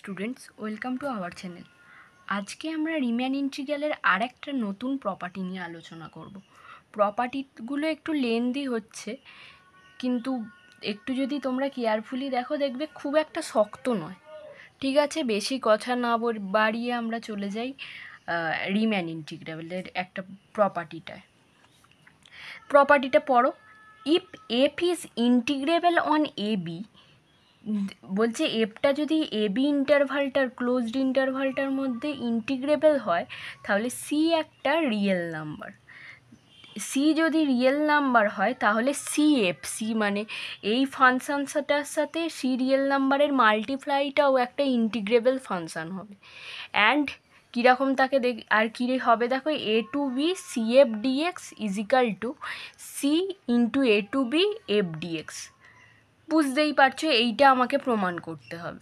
Students, welcome to our channel. আজকে আমরা রিম্যান ইন্টিগ্রালের আর একটা নতুন প্রপার্টি নিয়ে আলোচনা করব। প্রপার্টিগুলো একটু লেন্দি হচ্ছে, কিন্তু একটু যদি তোমরা কেয়ারফুলি দেখো দেখবে খুব একটা শক্ত নয়। ঠিক আছে, বেশি কথা না বাড়িয়ে আমরা চলে যাই রিম্যান ইন্টিগ্রালের একটা প্রপার্টিটা পড়ো। If F is integrable on A B, বলছে এফটা যদি এ বি ইন্টারভালটার ক্লোজড ইন্টারভালটার মধ্যে ইন্টিগ্রেবল হয়, তাহলে সি একটা রিয়েল নাম্বার। সি যদি রিয়েল নাম্বার হয় তাহলে সি মানে এই ফাংশনটার সাথে সি রিয়েল নাম্বারের মাল্টিপ্লাইটাও একটা ইন্টিগ্রেবল ফাংশন হবে। অ্যান্ড কীরকম তাকে আর কী হবে দেখো, a to b c f dx equal to c into a to b f dx. বুঝতেই পারছো, এইটা আমাকে প্রমাণ করতে হবে।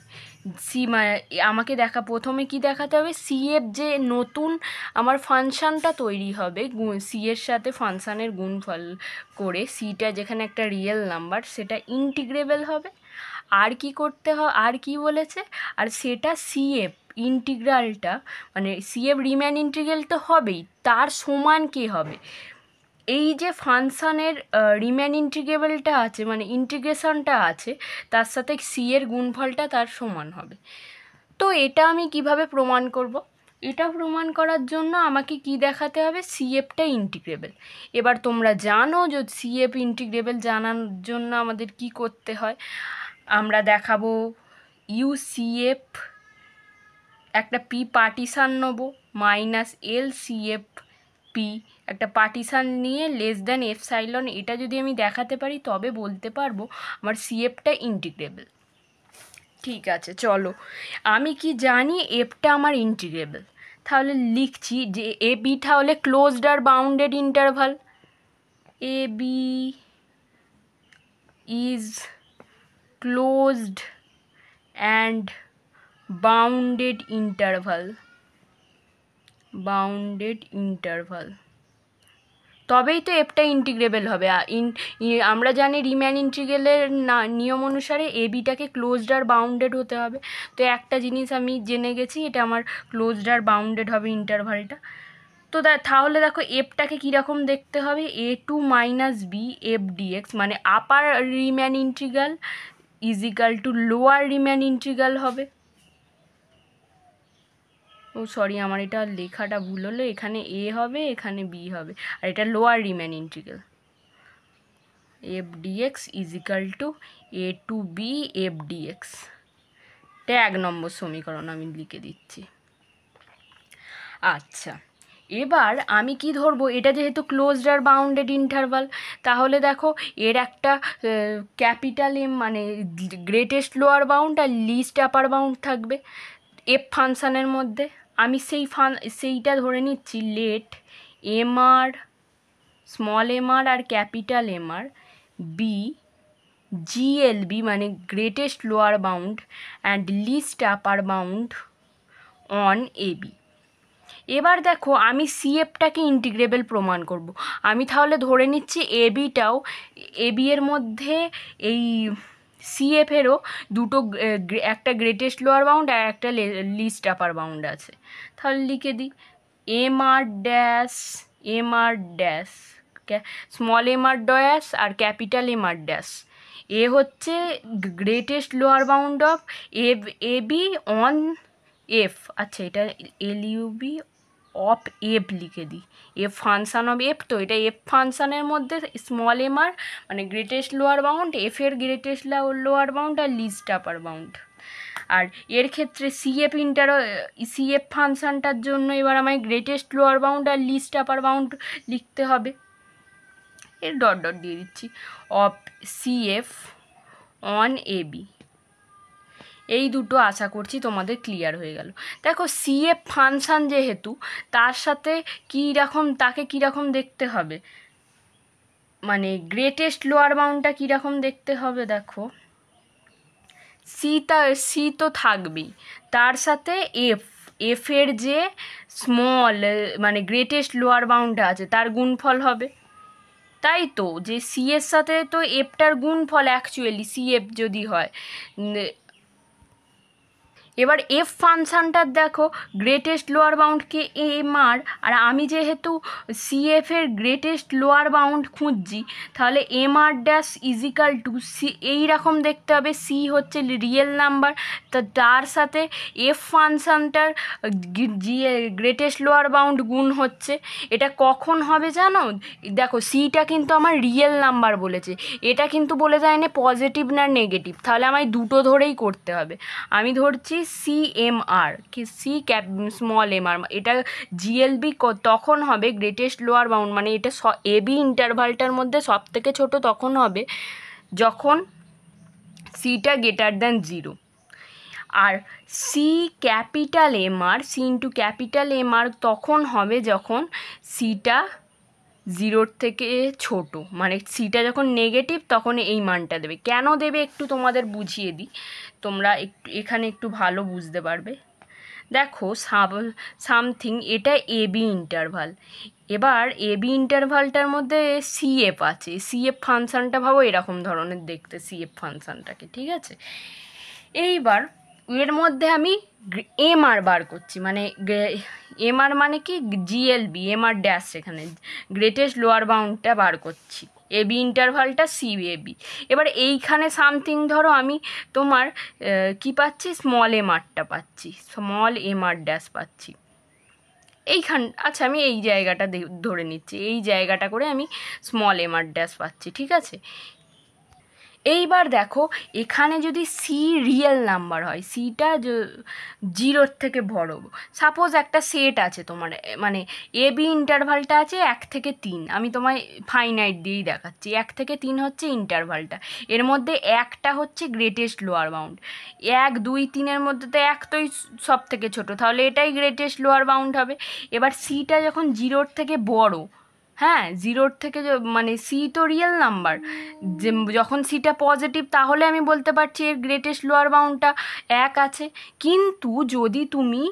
আমাকে প্রথমে কি দেখাতে হবে, সি এফ যে নতুন আমার ফাংশানটা তৈরি হবে সি এর সাথে ফাংশানের গুণফল করে, সিটা যেখানে একটা রিয়েল নাম্বার সেটা ইন্টিগ্রেবল হবে। আর কি করতে হয়, আর কি বলেছে, আর সেটা সিএফ ইন্টিগ্রালটা মানে সিএফ রিম্যান ইন্টিগ্রাল তো হবেই, তার সমান কে হবে, এই যে ফাংশানের রিম্যান ইন্টিগ্রেবলটা আছে মানে ইন্টিগ্রেশনটা আছে তার সাথে সি এর গুণফলটা তার সমান হবে। তো এটা আমি কিভাবে প্রমাণ করব? এটা প্রমাণ করার জন্য আমাকে কি দেখাতে হবে, সিএফটা ইন্টিগ্রেবল। এবার তোমরা জানো যে সিএফ ইন্টিগ্রেবল জানার জন্য আমাদের কি করতে হয়, আমরা দেখাবো ইউসিএফ একটা পি পার্টিশান নেবো মাইনাস এল সিএফ পি একটা পার্টিশান নিয়ে লেস দ্যান এপসাইলন, এটা যদি আমি দেখাতে পারি তবে বলতে পারবো আমার সিএফটা ইন্টিগ্রেবল। ঠিক আছে, চলো আমি কি জানি এফটা আমার ইন্টিগ্রেবল, তাহলে লিখছি যে এ বিটা হলে ক্লোজড আর bounded interval, A B is closed and bounded interval, তবেই তো এফটা ইন্টিগ্রেবল হবে। আমরা জানি রিম্যান ইন্টিগ্রালের নিয়ম অনুসারে এ বিটাকে ক্লোজড আর বাউন্ডেড হতে হবে। তো একটা জিনিস আমি জেনে গেছি, এটা আমার ক্লোজড আর বাউন্ডেড হবে ইন্টারভালটা। তো তাহলে দেখো এফটাকে কীরকম দেখতে হবে, a to minus b f dx মানে upper Riemann integral equal to lower Riemann integral হবে। ও সরি, আমার এটা লেখাটা ভুল হলো, এখানে এ হবে এখানে বি হবে, আর এটা lower Riemann integral f dx equal to a to b f dx. এটা 1 নম্বর সমীকরণ আমি লিখে দিচ্ছি। আচ্ছা, এবার আমি কি ধরবো, এটা যেহেতু ক্লোজড আর বাউন্ডেড ইন্টারভাল, তাহলে দেখো এর একটা ক্যাপিটাল এম মানে গ্রেটেস্ট লোয়ার বাউন্ড আর লিস্ট আপার বাউন্ড থাকবে এফ ফাংশানের মধ্যে। আমি সেইটা ধরে নিচ্ছি, let M R small M R আর capital M R be GLB মানে greatest lower bound and least upper bound on AB. এবার দেখো আমি সিএফটাকে ইন্টিগ্রেবল প্রমাণ করব। আমি তাহলে ধরে নিচ্ছি এবি এর মধ্যে এই সিএফেরও দুটো একটা গ্রেটেস্ট লোয়ার বাউন্ড আর একটা লিস্ট আপার বাউন্ড আছে। তাহলে লিখে দিই M R dash small M R dash আর ক্যাপিটাল এম আর ড্যাশ। এ হচ্ছে greatest lower bound of A B on F. আচ্ছা, এটা এলইউবি অফ এফ লিখে দিই, এফ ফাংশান অফ এফ। তো এটা এফ ফাংশানের মধ্যে স্মল এম আর মানে গ্রেটেস্ট লোয়ার বাউন্ড, এফের গ্রেটেস্ট লোয়ার বাউন্ড আর লিস্ট আপার বাউন্ড। আর এর ক্ষেত্রে সিএফ ফাংশানটার জন্য এবার আমায় গ্রেটেস্ট লোয়ার বাউন্ড আর লিস্ট আপার বাউন্ড লিখতে হবে। এর ডট ডট দিয়ে দিচ্ছি, অফ সিএফ অন এবি। এই দুটো আশা করছি তোমাদের ক্লিয়ার হয়ে গেল। দেখো সিএফ ফাংশান যেহেতু, তার সাথে তাকে কীরকম দেখতে হবে, মানে গ্রেটেস্ট লোয়ার বাউন্ডটা কীরকম দেখতে হবে, দেখো সি তো থাকবেই, তার সাথে এফের যে স্মল মানে গ্রেটেস্ট লোয়ার বাউন্ডটা আছে তার গুণফল হবে। তাই তো, যে সি এর সাথে তো এফটার গুণফল অ্যাকচুয়ালি সিএফ যদি হয়, এবার এফ ফাংশানটার দেখো গ্রেটেস্ট লোয়ার বাউন্ডকে এম আর আমি যেহেতু সিএফের গ্রেটেস্ট লোয়ার বাউন্ড খুঁজছি, তাহলে M R dash is equal to C, এইরকম দেখতে হবে। সি হচ্ছে রিয়েল নাম্বার, তার সাথে এফ ফাংশানটার গ্রেটেস্ট লোয়ার বাউন্ড গুণ হচ্ছে। এটা কখন হবে জানো? দেখো সিটা কিন্তু আমার রিয়েল নাম্বার বলেছে, এটা কিন্তু বলে দেয় না পজিটিভ না নেগেটিভ, তাহলে আমায় দুটো ধরেই করতে হবে। আমি ধরছি CMR কি সি ক্যাপ স্মল এমআর, এটা জিএলবি তখন হবে গ্রেটেস্ট লোয়ার বাউন্ড, মানে এটা এবি ইন্টারভালটার মধ্যে সব থেকে ছোটো তখন হবে যখন সিটা গ্রেটার দ্যান 0। আর c capital MR, c into capital MR তখন হবে যখন সিটা 0 থেকে ছোট, মানে সিটা যখন নেগেটিভ তখন এই মানটা দেবে। কেন দেবে একটু তোমাদের বুঝিয়ে দিই, তোমরা এখানে একটু ভালো বুঝতে পারবে। দেখো সামথিং, এটা এবি ইন্টারভাল, এবার এবি ইন্টারভালটার মধ্যে সিএফ আছে, সিএফ ফাংশানটা ভাবো এরকম ধরনের দেখতে সিএফ ফাংশানটাকে, ঠিক আছে। এইবার এর মধ্যে আমি এমআর বার করছি, মানে এমআর মানে কি জিএলবি, এমআর ড্যাশ, এখানে গ্রেটেস্ট লোয়ার বাউন্ডটা বার করছি, এবি ইন্টারভালটা সিএবি। এবার এইখানে সামথিং ধরো আমি তোমার কি পাচ্ছি, স্মল এমআরটা পাচ্ছি, স্মল এমআর ড্যাশ পাচ্ছি এইখান। আচ্ছা আমি এই জায়গাটা ধরে নিচ্ছি, এই জায়গাটা করে আমি স্মল এমআর ড্যাশ পাচ্ছি, ঠিক আছে। এইবার দেখো এখানে যদি সি রিয়েল নাম্বার হয়, সিটা 0-র থেকে বড়, সাপোজ একটা সেট আছে তোমার, মানে এবি ইন্টারভালটা আছে 1 থেকে 3, আমি তোমায় ফাইনাইট দিয়েই দেখাচ্ছি, 1 থেকে 3 হচ্ছে ইন্টারভালটা, এর মধ্যে একটা হচ্ছে গ্রেটেস্ট লোয়ার বাউন্ড, 1, 2, 3-এর মধ্যে তো 1 তোই সব থেকে ছোটো, তাহলে এটাই গ্রেটেস্ট লোয়ার বাউন্ড হবে। এবার সিটা যখন 0-র থেকে বড়, হ্যাঁ 0-র থেকে, মানে সি তো রিয়েল নাম্বার, যে যখন সিটা পজিটিভ তাহলে আমি বলতে পারছি এর গ্রেটেস্ট লোয়ার বাউন্ডটা 1 আছে। কিন্তু যদি তুমি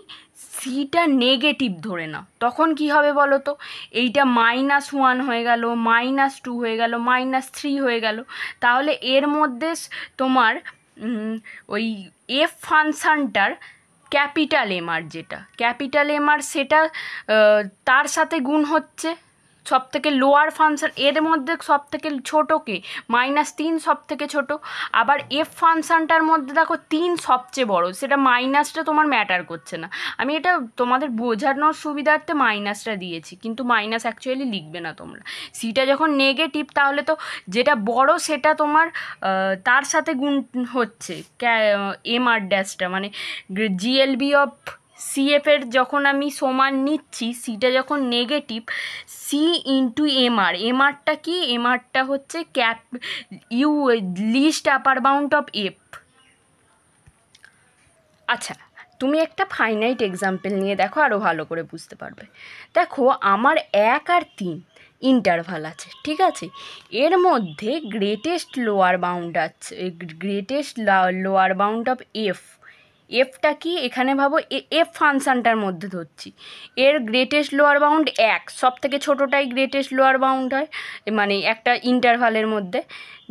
সিটা নেগেটিভ ধরে নাও তখন কি হবে বলো তো, এইটা -1 হয়ে গেল, -2 হয়ে গেল, -3 হয়ে গেল, তাহলে এর মধ্যে তোমার ওই এফ ফাংশানটার ক্যাপিটাল এমআর, যেটা ক্যাপিটাল এমআর সেটা তার সাথে গুণ হচ্ছে সব থেকে লোয়ার ফাংশন, এর মধ্যে সব থেকে ছোটোকে -3 সব থেকে ছোটো। আবার এফ ফাংশানটার মধ্যে দেখো 3 সবচেয়ে বড়, সেটা মাইনাসটা তোমার ম্যাটার করছে না, আমি এটা তোমাদের বোঝানোর সুবিধার্থে মাইনাসটা দিয়েছি, কিন্তু মাইনাস অ্যাকচুয়ালি লিখবে না তোমরা। সিটা যখন নেগেটিভ তাহলে তো যেটা বড় সেটা তোমার তার সাথে গুণ হচ্ছে এমআর ড্যাশটা, মানে জিএলবি অফ সিএফের যখন আমি সমান নিচ্ছি, সিটা যখন নেগেটিভ, সি ইন্টু এমআর, এমআরটা কি, এমআরটা হচ্ছে least upper bound of F. আচ্ছা তুমি একটা ফাইনাইট এক্সাম্পল নিয়ে দেখো, আরও ভালো করে বুঝতে পারবে। দেখো আমার 1 আর 3 ইন্টারভাল আছে, ঠিক আছে, এর মধ্যে গ্রেটেস্ট লোয়ার বাউন্ড আছে, greatest lower bound of f, এফটা কি এখানে ভাবো এফ ফাংশানটার মধ্যে ধরছি, এর গ্রেটেস্ট লোয়ার বাউন্ড 1, সব থেকে ছোটোটাই গ্রেটেস্ট লোয়ার বাউন্ড হয়, মানে একটা ইন্টারভালের মধ্যে।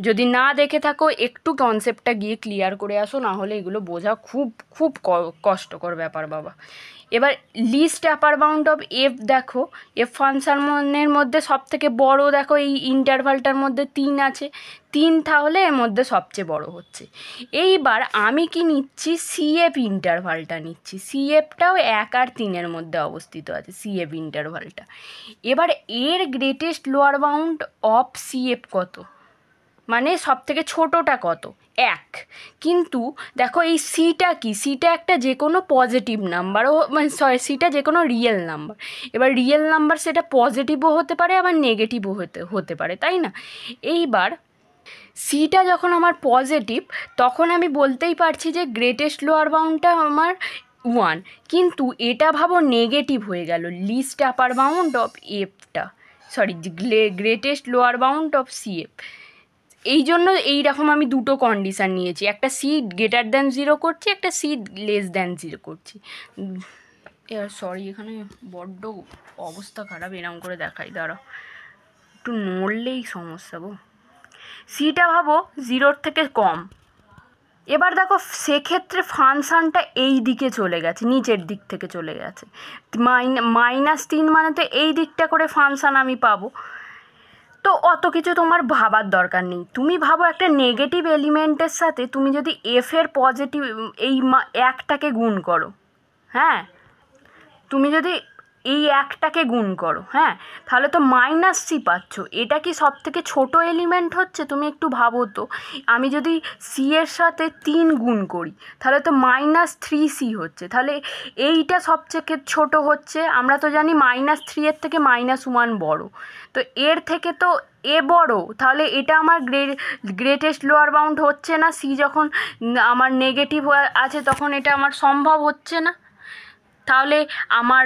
যদি না দেখে থাকো একটু কনসেপ্টটা গিয়ে ক্লিয়ার করে আসো, না হলে এগুলো বোঝা খুব খুব কষ্টকর ব্যাপার বাবা। এবার list upper bound of F, দেখো এফ ফাংশনের মধ্যে সব থেকে বড়, দেখো এই ইন্টারভালটার মধ্যে 3 আছে, 3 তাহলে এর মধ্যে সবচেয়ে বড় হচ্ছে। এইবার আমি কি নিচ্ছি, সিএফ ইন্টারভালটা নিচ্ছি, সিএফটাও 1 আর 3-এর মধ্যে অবস্থিত আছে সিএফ ইন্টারভালটা। এবার এর greatest lower bound of CF কত, মানে সব থেকে ছোটোটা কত, 1। কিন্তু দেখো এই সিটা কি, সিটা একটা যে কোনো পজিটিভ নাম্বারও, মানে সিটা যে কোনো রিয়েল নাম্বার, এবার রিয়েল নাম্বার সেটা পজিটিভও হতে পারে আবার নেগেটিভও হতে পারে, তাই না। এইবার সিটা যখন আমার পজিটিভ তখন আমি বলতেই পারছি যে গ্রেটেস্ট লোয়ার বাউন্ডটা আমার 1, কিন্তু এটা ভাবো নেগেটিভ হয়ে গেল, লিস্ট আপার বাউন্ড অফ এফটা, sorry greatest lower bound of cf. এই জন্য এইরকম আমি দুটো কন্ডিশান নিয়েছি, একটা সি গ্রেটার দ্যান 0 করছি, একটা সি লেস দ্যান 0 করছি। এবার সরি এখানে বড্ড অবস্থা খারাপ, এরকম করে দেখাই, দাঁড়াও একটু নড়লেই সমস্যা গো। সিটা ভাবো 0-র থেকে কম, এবার দেখো সেক্ষেত্রে ফাংশানটা এই দিকে চলে গেছে, নিচের দিক থেকে চলে গেছে। -3 মানে তো এই দিকটা করে ফাংশান আমি পাবো। তো অত কিছু তোমার ভাবার দরকার নেই। তুমি ভাবো একটা নেগেটিভ এলিমেন্টের সাথে তুমি যদি এফের পজিটিভ এই 1টাকে গুণ করো, হ্যাঁ, তুমি যদি এই 1টাকে গুণ করো, হ্যাঁ, তাহলে তো -c পাচ্ছ। এটা কি সব থেকে ছোটো এলিমেন্ট হচ্ছে? তুমি একটু ভাবো তো। আমি যদি সি এর সাথে 3 গুণ করি তাহলে তো -3c হচ্ছে। তাহলে এইটা সবথেকে ছোট হচ্ছে। আমরা তো জানি -3 এর থেকে -1 বড়, তো এর থেকে তো এ বড়। তাহলে এটা আমার গ্রেটেস্ট লোয়ার বাউন্ড হচ্ছে না। সি যখন আমার নেগেটিভ আছে তখন এটা আমার সম্ভব হচ্ছে না। তাহলে আমার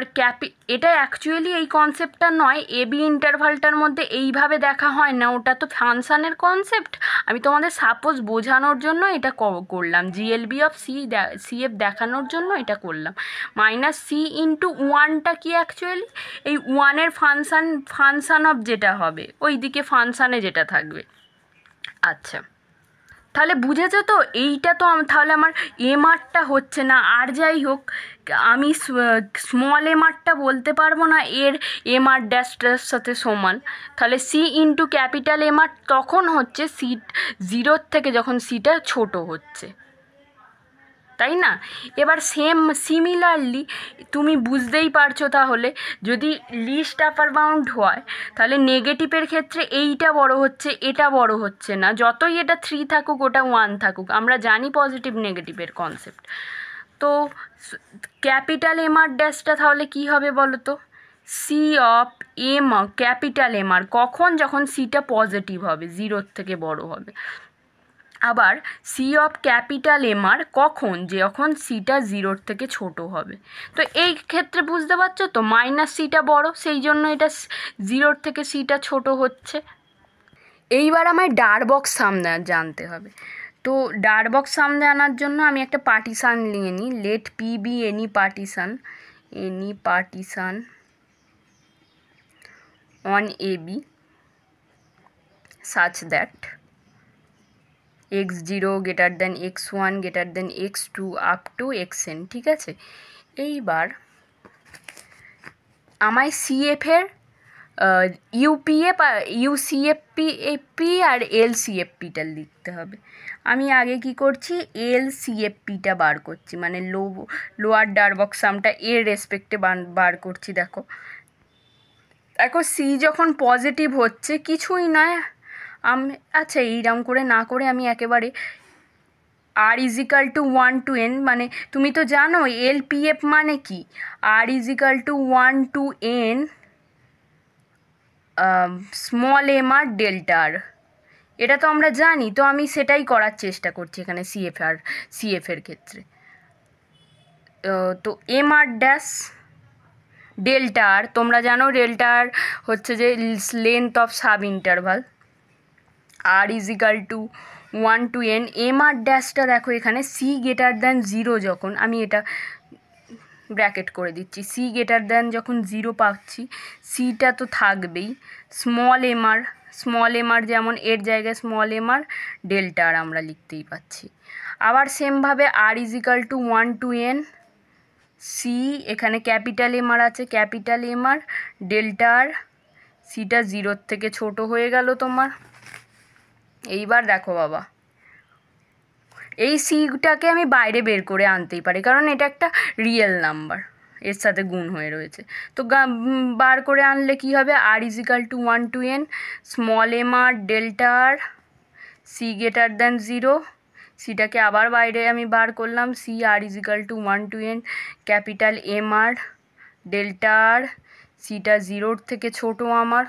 এটা অ্যাকচুয়ালি এই কনসেপ্টটা নয়, এবি ইন্টারভালটার মধ্যে এইভাবে দেখা হয় না, ওটা তো ফাংশানের কনসেপ্ট। আমি তোমাদের সাপোজ বোঝানোর জন্য এটা করলাম, জিএলবি অফ সিএফ দেখানোর জন্য এটা করলাম। -c/1টা কি অ্যাকচুয়ালি এই 1-এর ফাংশান অফ যেটা হবে ওই দিকে ফাংশানে যেটা থাকবে। আচ্ছা, তাহলে বুঝেছো তো? এইটা তো তাহলে আমার এমআরটা হচ্ছে না। আর যাই হোক, আমি স্মল এমআরটা বলতে পারবো না এর এমআর ড্যাশটার সাথে সমান। তাহলে c/ক্যাপিটাল এমআর তখন হচ্ছে সি 0 থেকে যখন সিটা ছোট হচ্ছে, তাই না? এবার সিমিলারলি তুমি বুঝতেই পারছো, তাহলে যদি লিস্ট আপার বাউন্ড হয় তাহলে নেগেটিভের ক্ষেত্রে এইটা বড় হচ্ছে, এটা বড় হচ্ছে না। যতই এটা 3 থাকুক ওটা 1 থাকুক, আমরা জানি পজিটিভ নেগেটিভের কনসেপ্ট। তো ক্যাপিটাল এমআর ড্যাশটা তাহলে কি হবে বলো তো? ক্যাপিটাল এমআর কখন? যখন সিটা পজিটিভ হবে, 0 থেকে বড় হবে। আবার ক্যাপিটাল এমআর কখন? যখন সিটা 0 থেকে ছোট হবে। তো এই ক্ষেত্রে বুঝতে পারছো তো, -cটা বড়, সেই জন্য এটা 0 থেকে সিটা ছোট হচ্ছে। এইবার আমায় ডারবক্স সামনে জানতে হবে। তো ডারবক্স সামনে আনার জন্য আমি একটা পার্টিশান নিয়ে নিই। Let P be any partition on AB such that x0 greater than x1 greater than x2 up to xn, ঠিক আছে? এইবার আমায় সিএফের ইউসিএফপি আর এলসিএফপিটা লিখতে হবে। আমি আগে কি করছি, এলসিএফপিটা বার করছি, মানে লোয়ার ডারবক্স সামটা এর রেসপেক্টে বার করছি। দেখো সি যখন পজিটিভ হচ্ছে কিছুই নয়, আচ্ছা এইরকম করে না করে আমি একেবারে r=1 to n, মানে তুমি তো জানো এলপিএফ মানে কি, r=1 to n small MR delta r, এটা তো আমরা জানি। তো আমি সেটাই করার চেষ্টা করছি এখানে সিএফের ক্ষেত্রে। তো এমআর ড্যাশ ডেল্টা আর, তোমরা জানো ডেল্টা আর হচ্ছে যে length of sub interval. r=1 to n। MR ড্যাশটা দেখো এখানে c>0 যখন, আমি এটা ব্র্যাকেট করে দিচ্ছি, c যখন 0 পাচ্ছি, সিটা তো থাকবেই। স্মল এমআর যেমন এর জায়গায় স্মল এমআর ডেল্টা আর আমরা লিখতেই পাচ্ছি। আবার সেমভাবে r=1 to n, সি এখানে ক্যাপিটাল এমআর আছে, ক্যাপিটাল এমআর ডেল্টা আর, সিটা 0 থেকে ছোট হয়ে গেল তোমার। এইবার দেখো বাবা, এই সিটাকে আমি বাইরে বের করে আনতেই পারি, কারণ এটা একটা রিয়েল নাম্বার, এর সাথে গুণ হয়ে রয়েছে। তো বার করে আনলে কি হবে, r=1 to n small MR delta r c>0, সিটাকে আবার বাইরে আমি বার করলাম, r=1 to n capital MR delta r, সিটা 0 থেকে ছোট আমার।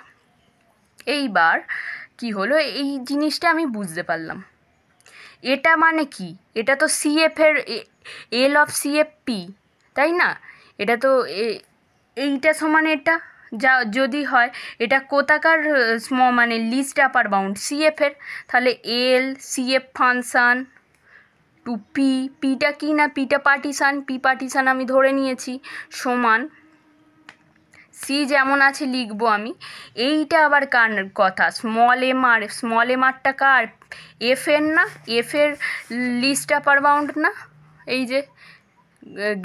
এইবার কি হলো, এই জিনিসটা আমি বুঝতে পারলাম। এটা মানে কি, এটা তো সিএফের এল অফ সিএফপি, তাই না? এটা তো এইটা সমান এটা, যা যদি হয় এটা কোথাকার মানে লিস্ট আপার বাউন্ড সিএফের, তাহলে এল সিএফ ফাংশান টু পিটা কি না, পিটা পার্টিশান, পি পার্টিশান আমি ধরে নিয়েছি, সমান সি যেমন আছে লিখবো আমি। এইটা আবার কার কথা? স্মল এম আরটা কার? এফ এর না? এফ এর লিস্ট আপার বাউন্ড না? এই যে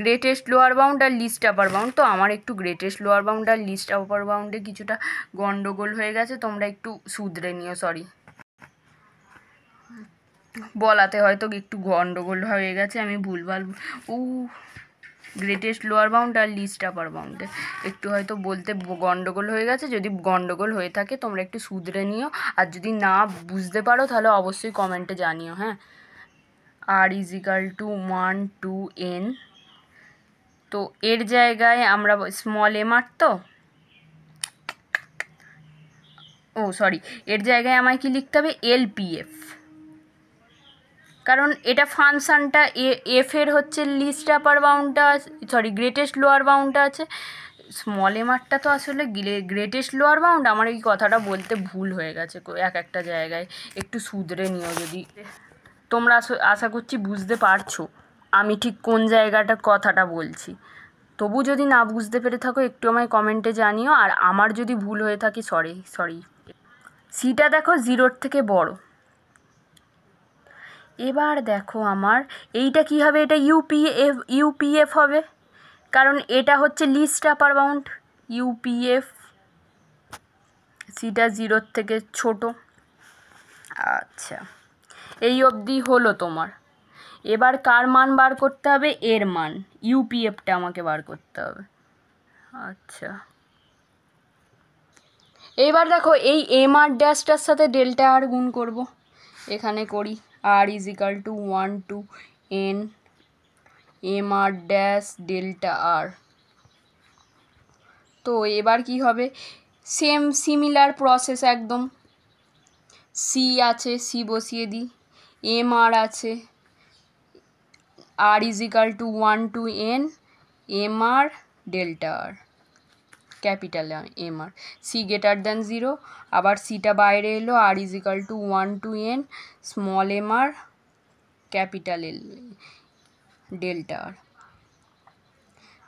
গ্রেটেস্ট লোয়ার বাউন্ড আর লিস্ট আপার বাউন্ড। তো আমার একটু গ্রেটেস্ট লোয়ার বাউন্ড আর লিস্ট আপার বাউন্ডে কিছুটা গন্ডগোল হয়ে গেছে, তোমরা একটু শুধরে নিও। সরি, বলাতে হয়তো একটু গন্ডগোল হয়ে গেছে, আমি ভুলভাল গ্রেটেস্ট লোয়ার বাউন্ড আর লিস্ট আপার বাউন্ডে একটু হয়তো বলতে গন্ডগোল হয়ে গেছে। যদি গন্ডগোল হয়ে থাকে তোমরা একটু শুধরে নিও, আর যদি না বুঝতে পারো তাহলে অবশ্যই কমেন্টে জানিও। হ্যাঁ, আর ইজিক্যাল টু 1 to n। তো এর জায়গায় আমরা স্মল এম আর, তো সরি, এর জায়গায় আমায় কি লিখতে হবে? এলপিএফ, কারণ এটা ফাংশানটা এফ এর হচ্ছে লিস্ট আপার বাউন্ডটা, সরি গ্রেটেস্ট লোয়ার বাউন্ডটা আছে, স্মল এম আরটা তো আসলে গ্রেটেস্ট লোয়ার বাউন্ড। আমার এই কথাটা বলতে ভুল হয়ে গেছে একটা জায়গায়, একটু শুধরে নিও। যদি তোমরা আশা করছি বুঝতে পারছো আমি ঠিক কোন জায়গাটা কথাটা বলছি। তবু যদি না বুঝতে পেরে থাকো একটু আমায় কমেন্টে জানিও, আর আমার যদি ভুল হয়ে থাকে সরি। সিটা দেখো 0-র থেকে বড়। এবার দেখো আমার এইটা কি হবে? এটা ইউপিএফ হবে, কারণ এটা হচ্ছে লিস্ট আপার বাউন্ড। ইউপিএফ, সিটা 0-র থেকে ছোট। আচ্ছা, এই অবধি হলো তোমার। এবার কার মান বার করতে হবে? এর মান, ইউপিএফটা আমাকে বার করতে হবে। আচ্ছা, এইবার দেখো এই এম আর ড্যাশটার সাথে ডেল্টা আর গুণ করব। এখানে করি, r equal to 1 to n m R dash delta r. তো এবার কি হবে? সিমিলার প্রসেস একদম। সি আছে, সি বসিয়ে দিই। এম আর আছে, r equal to 1 to n m r delta r, capital M r. C greater than 0, আবার সিটা বাইরে এলো, r equal to 1 to n small M r capital l delta r.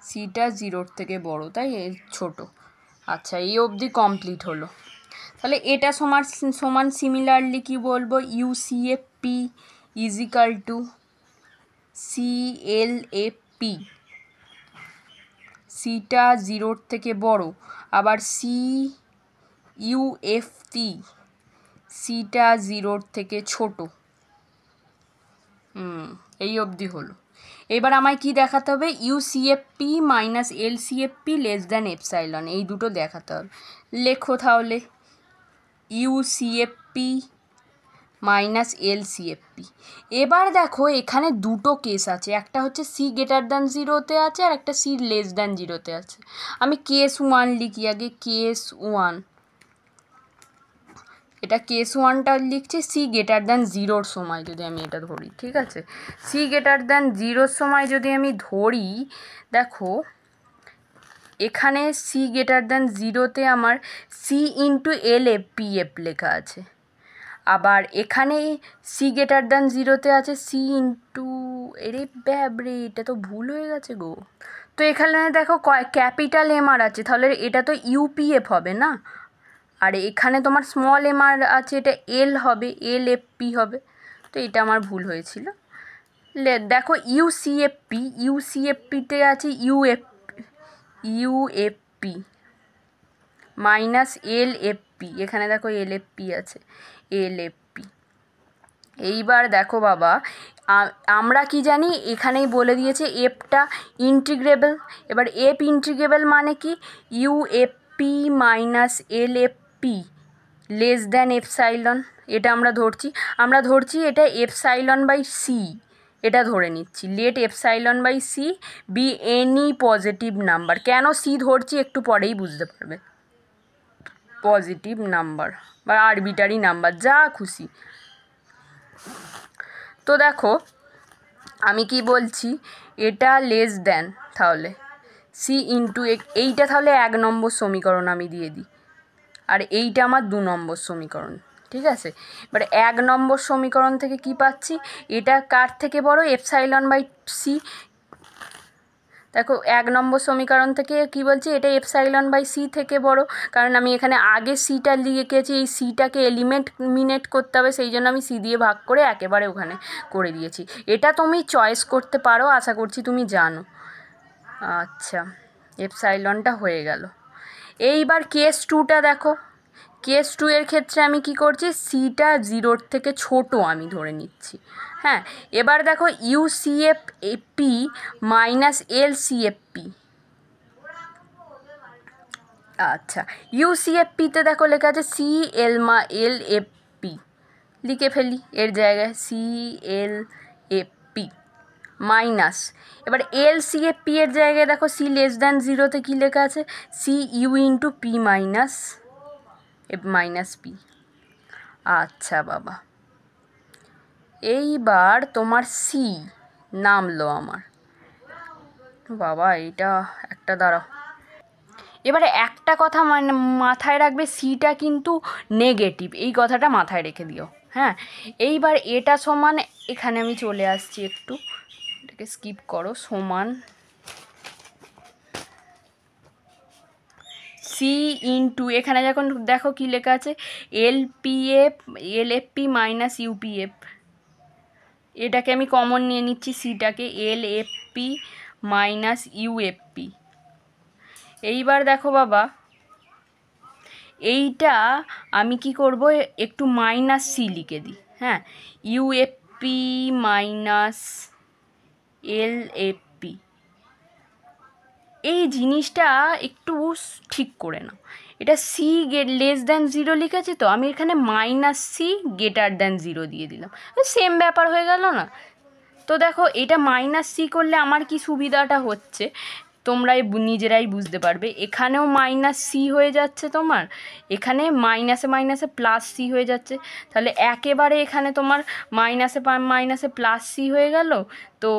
সিটা 0-র থেকে বড়, তাই ছোট। আচ্ছা, এই অবধি কমপ্লিট হলো। তাহলে এটা সমান সিমিলারলি কি বলবো? ইউসিএফপি ইজিক্যাল টু সিএলএফপি। সিটা 0-র থেকে বড়, আবার ইউএফটি, সিটা 0-র থেকে ছোট। এই অবধি হলো। এবার আমায় কি দেখাতে হবে? ইউসিএফপি minus LCFP less than epsilon, এই দুটো দেখাতে হবে। লেখো তাহলে, ইউসিএফপি মাইনাস এলসিএফপি। এবার দেখো এখানে দুটো কেস আছে, একটা হচ্ছে সি গ্রেটার দ্যান 0-তে আছে, আর একটা সি লেস দ্যান 0-তে আছে। আমি কেস 1 লিখি আগে। কেস 1, এটা কেস 1টা লিখছি সি গ্রেটার দ্যান 0-র সময় যদি আমি এটা ধরি, ঠিক আছে? সি গ্রেটার দ্যান 0-র সময় যদি আমি ধরি, দেখো এখানে সি গ্রেটার দ্যান 0-তে আমার C into L F P F লেখা আছে, আবার এখানে সি গ্রেটার দ্যান 0-তে আছে সি ইন্টু, এরে ব্যাবরে, এটা তো ভুল হয়ে গেছে গো। তো এখানে দেখো ক্যাপিটাল এম আর আছে, তাহলে এটা তো ইউপিএফ হবে না, আর এখানে তোমার স্মল এম আর আছে, এটা এল হবে, এল এফ পি হবে। তো এটা আমার ভুল হয়েছিল। দেখো ইউসিএফপিতে আছে ইউএফপি মাইনাস এল এফ পি, এখানে দেখো এল এফ পি আছে, এল এফ পি। এইবার দেখো বাবা, আমরা কি জানি? এখানেই বলে দিয়েছে এফটা ইন্টিগ্রেবল। এবার এফ ইন্টিগ্রেবল মানে কি? UFP minus l F p less than epsilon. এটা আমরা ধরছি এটা এপসাইলন বাই সি, এটা ধরে নিচ্ছি। Let epsilon by C be any positive number. কেন সি ধরছি একটু পরেই বুঝতে পারবে। পজিটিভ নাম্বার বা আরবিটারি নাম্বার, যা খুশি। তো দেখো আমি কি বলছি, এটা লেস দ্যান, তাহলে সি ইন্টু এইটা, তাহলে 1 নম্বর সমীকরণ আমি দিয়ে দিই, আর এইটা আমার 2 নম্বর সমীকরণ, ঠিক আছে? এবার 1 নম্বর সমীকরণ থেকে কি পাচ্ছি? এটা কার থেকে বড়? Epsilon by C. দেখো 1 নম্বর সমীকরণ থেকে কি বলছে, এটা এপসাইলন বাই সি থেকে বড়, কারণ আমি এখানে আগে সিটা লিখেছি, এই সিটাকে এলিমিনেট করতে হবে, সেই জন্য আমি সি দিয়ে ভাগ করে একেবারে ওখানে করে দিয়েছি। এটা তুমি চয়েস করতে পারো, আশা করছি তুমি জানো। আচ্ছা, এপসাইলনটা হয়ে গেল। এইবার কেস 2টা দেখো। কেস 2 এর ক্ষেত্রে আমি কি করছি, সিটা 0-র থেকে ছোট আমি ধরে নিচ্ছি। হ্যাঁ, এবার দেখো ইউসিএফ পি মাইনাস এলসিএফপি। আচ্ছা, ইউসিএফপিতে দেখো লেখা আছে সি এল এফ পি, লিখে ফেলি এর জায়গায় C L F P minus, এবার এলসিএফপি এর জায়গায় দেখো সি লেস দ্যান 0-তে কী লেখা আছে, C U into P minus F minus P. আচ্ছা বাবা, এইবার তোমার সি নামলো আমার। বাবা এইটা একটা দাঁড়াও, এবারে একটা কথা মাথায় রাখবে, সিটা কিন্তু নেগেটিভ, এই কথাটা মাথায় রেখে দিও। হ্যাঁ, এইবার এটা সমান, এখানে আমি চলে আসছি, একটু এটাকে স্কিপ করো, সমান সি ইন্টু, এখানে যখন দেখো কি লেখা আছে এলএফপি মাইনাস ইউপিএফ, এটাকে আমি কমন নিয়ে নিচ্ছি, সিটাকে এলএফপি মাইনাস ইউএফপি। এইবার দেখো বাবা, এইটা আমি কি করব, একটু মাইনাস সি লিখে দিই। হ্যাঁ, ইউএফপি মাইনাস এলএফপি, এই জিনিসটা একটু ঠিক করে নাও। এটা সি লেস দ্যান 0 লিখেছি, তো আমি এখানে মাইনাস সি গ্রেটার দ্যান 0 দিয়ে দিলাম, সেম ব্যাপার হয়ে গেল না? তো দেখো এটা মাইনাস সি করলে আমার কি সুবিধাটা হচ্ছে তোমরাই নিজেরাই বুঝতে পারবে। এখানেও মাইনাস সি হয়ে যাচ্ছে তোমার, এখানে মাইনাসে মাইনাসে প্লাস সি হয়ে যাচ্ছে, তাহলে একেবারে এখানে তোমার মাইনাসে মাইনাসে প্লাস সি হয়ে গেল, তো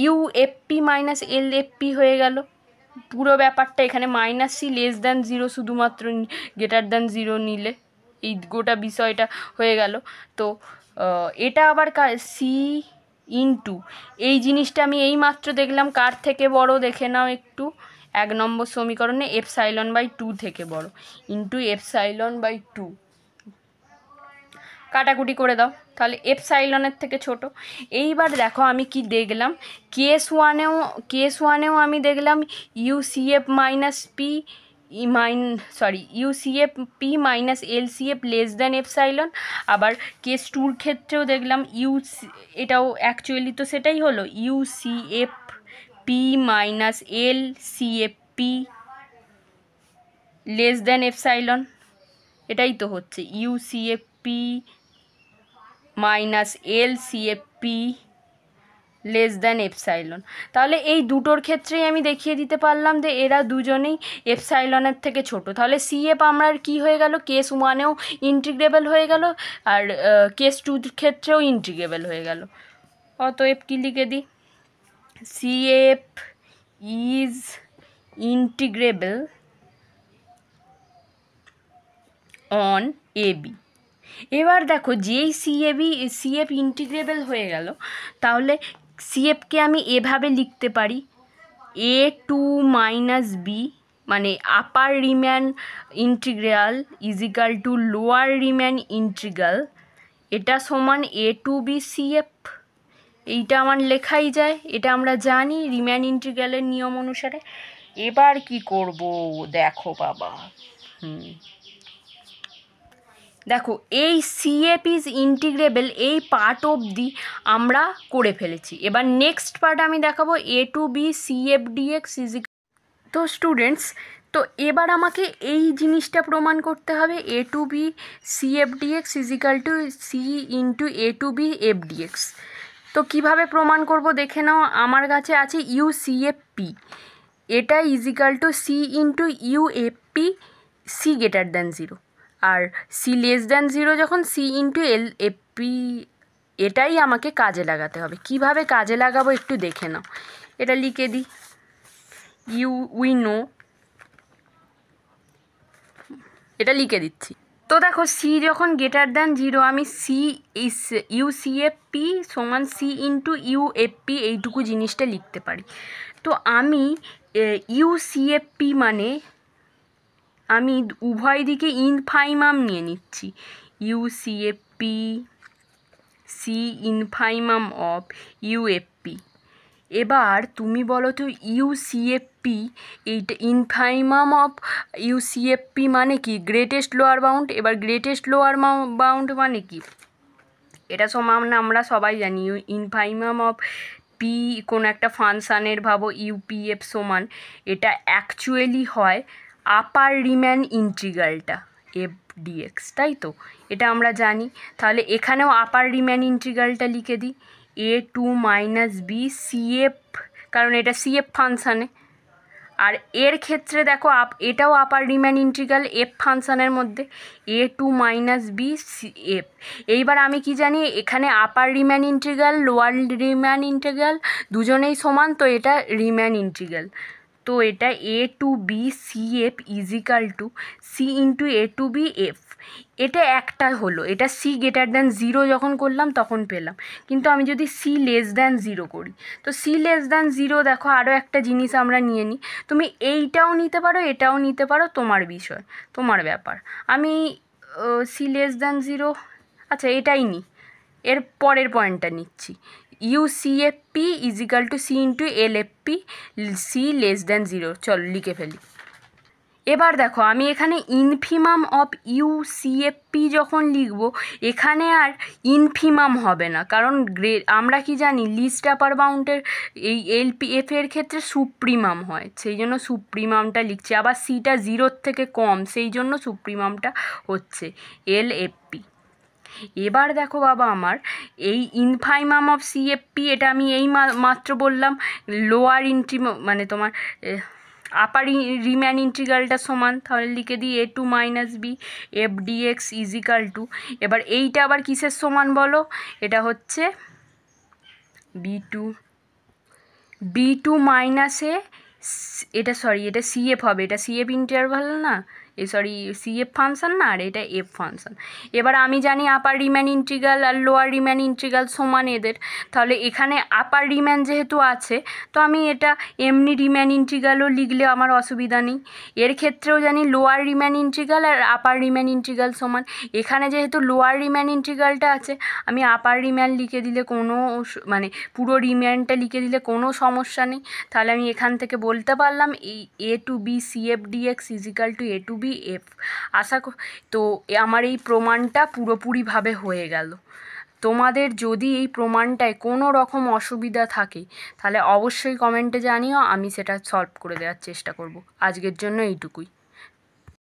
ইউএফপি মাইনাস এলএফপি হয়ে গেল পুরো ব্যাপারটা। এখানে মাইনাস সি লেস দ্যান 0 শুধুমাত্র গ্রেটার দ্যান 0 নিলে এই গোটা বিষয়টা হয়ে গেল। তো এটা আবার সি ইন্টু, এই জিনিসটা আমি এই মাত্র দেখলাম কার থেকে বড় দেখে নাও একটু, 1 নম্বর সমীকরণে এপসাইলন বাই 2 থেকে বড়, ইন্টু এপসাইলন বাই 2, কাটাকুটি করে দাও, তাহলে এপসাইলনের থেকে ছোট। এইবার দেখো আমি কি দেখলাম, কেস ওয়ানেও আমি দেখলাম UCF minus p UCF p minus LCF less than epsilon. আবার কেস 2-র ক্ষেত্রেও দেখলাম এটাও অ্যাকচুয়ালি তো সেটাই হলো, UCF p minus LCF p less than epsilon, এটাই তো হচ্ছে UCF p minus LCFP less than epsilon. তাহলে এই দুটোর ক্ষেত্রেই আমি দেখিয়ে দিতে পারলাম যে এরা দুজনেই এপসাইলনের থেকে ছোট। তাহলে সিএফ আমার কি হয়ে গেল, কেস 1-এও ইন্টিগ্রেবল হয়ে গেল, আর কেস 2-র ক্ষেত্রেও ইন্টিগ্রেবল হয়ে গেল। অতএব কি লিখে দিই, CF is integrable on AB. এবার দেখো যেই সিএফ ইন্টিগ্রেবল হয়ে গেল, তাহলে সিএফকে আমি এভাবে লিখতে পারি, এ টু মাইনাস বি, মানে upper Riemann integral equal to lower Riemann integral, এটা সমান এ টু বি সিএফ। এইটা আমার লেখাই যায়, এটা আমরা জানি রিম্যান ইন্টিগ্রালের নিয়ম অনুসারে। এবার কি করব দেখো বাবা, দেখো এই সিএফ ইজ ইন্টিগ্রেবল এই পার্ট অবধি আমরা করে ফেলেছি। এবার নেক্সট পার্ট আমি দেখাবো a to b cf dx equal. তো স্টুডেন্টস, তো এবার আমাকে এই জিনিসটা প্রমাণ করতে হবে, a to b cf dx equal to c into a to b f dx. তো কীভাবে প্রমাণ করব দেখে নাও, আমার কাছে আছে ইউসিএফপি, এটা equal to c into UFP c greater than 0, আর সি লেস দ্যান 0 যখন সি ইন্টু এলএফপি, এটাই আমাকে কাজে লাগাতে হবে। কিভাবে কাজে লাগাবো একটু দেখে নাও, এটা লিখে দিই, উই নো, এটা লিখে দিচ্ছি। তো দেখো সি যখন গ্রেটার দ্যান 0, আমি ইউসিএফপি সমান সি ইন্টু ইউএফপি এইটুকু জিনিসটা লিখতে পারি। তো আমি ইউসিএফপি মানে আমি উভয় দিকে ইনফাইমাম নিয়ে নিচ্ছি, ইউসিএফপি সি ইনফাইমাম অফ ইউএফপি। এবার তুমি বলো তো ইউসিএফপি, এইটা ইনফাইমাম অফ ইউসিএফপি মানে কি? Greatest lower bound. এবার গ্রেটেস্ট লোয়ার বাউন্ড মানে কি? এটা সমান আমরা সবাই জানি, ইনফাইমাম অফ পি কোনো একটা ফাংশানের, ভাবো ইউপিএফ সমান, এটা অ্যাকচুয়ালি হয় আপার রিম্যান ইন্টিগ্রালটা এফ ডিএক্স, তাই তো? এটা আমরা জানি। তাহলে এখানেও আপার রিম্যান ইন্টিগ্রালটা লিখে দিই, a to minus B CF, কারণ এটা সিএফ ফাংশানে। আর এর ক্ষেত্রে দেখো এটাও আপার রিম্যান ইন্টিগ্রাল এফ ফাংশানের মধ্যে, a to minus b c f. এইবার আমি কি জানি, এখানে upper Riemann integral lower Riemann integral দুজনেই সমান, তো এটা রিম্যান ইন্টিগ্রাল। তো এটা a to b c f equal to c into a to b f. এটা একটা হলো, এটা সি গ্রেটার দ্যান 0 যখন করলাম তখন পেলাম। কিন্তু আমি যদি সি লেস দ্যান 0 করি, তো সি লেস দ্যান 0 দেখো আরও একটা জিনিস আমরা নিয়ে নিই, তুমি এইটাও নিতে পারো এটাও নিতে পারো, তোমার বিষয়, তোমার ব্যাপার। আমি সি লেস দ্যান 0, আচ্ছা এটাই নিই, এর পরের পয়েন্টটা নিচ্ছি, UCFP equal to c into LFP c less than 0। চল লিখে ফেলি। এবার দেখো আমি এখানে ইনফিমাম অফ ইউসিএফপি যখন লিখব, এখানে আর ইনফিমাম হবে না, কারণ আমরা কি জানি লিস্ট আপার বাউন্ডের এই এলপিএফ এর ক্ষেত্রে সুপ্রিমাম হয়, সেই জন্য সুপ্রিমামটা লিখছি। আবার সিটা 0 থেকে কম, সেই জন্য সুপ্রিমামটা হচ্ছে এলএফপি। এবার দেখো বাবা আমার এই ইনফাইমাম অফ সিএফপি, এটা আমি এই মাত্র বললাম লোয়ার মানে তোমার আপার রিম্যান ইন্টিগ্রালটা সমান, তাহলে লিখে দিই a to minus b f dx equal to, এবার এইটা আবার কিসের সমান বলো? এটা হচ্ছে বি টু মাইনাসে, এটা সরি এটা সিএফ হবে, এটা সিএফ ইন্টারভাল না, সিএফ ফাংশন না, আর এটা এফ ফাংশন। এবার আমি জানি আপার রিম্যান ইন্টিগ্রাল আর লোয়ার রিম্যান ইন্টিগ্রাল সমান এদের, তাহলে এখানে আপার রিম্যান যেহেতু আছে, তো আমি এটা এমনি রিম্যান ইন্টিগ্রালও লিখলে আমার অসুবিধা নেই। এর ক্ষেত্রেও জানি লোয়ার রিম্যান ইন্টিগ্রাল আর আপার রিম্যান ইন্টিগ্রাল সমান, এখানে যেহেতু লোয়ার রিম্যান ইন্টিগ্রালটা আছে, আমি আপার রিম্যান লিখে দিলে কোনো মানে পুরো রিম্যানটা লিখে দিলে কোনো সমস্যা নেই। তাহলে আমি এখান থেকে বলতে পারলাম এই a to b c f dx equal to a to b f. তো আমার এই প্রমাণটা পুরোপুরিভাবে হয়ে গেল। তোমাদের যদি এই প্রমাণটায় কোনো রকম অসুবিধা থাকে তাহলে অবশ্যই কমেন্টে জানিও, আমি সেটা সলভ করে দেওয়ার চেষ্টা করব। আজকের জন্য এইটুকুই।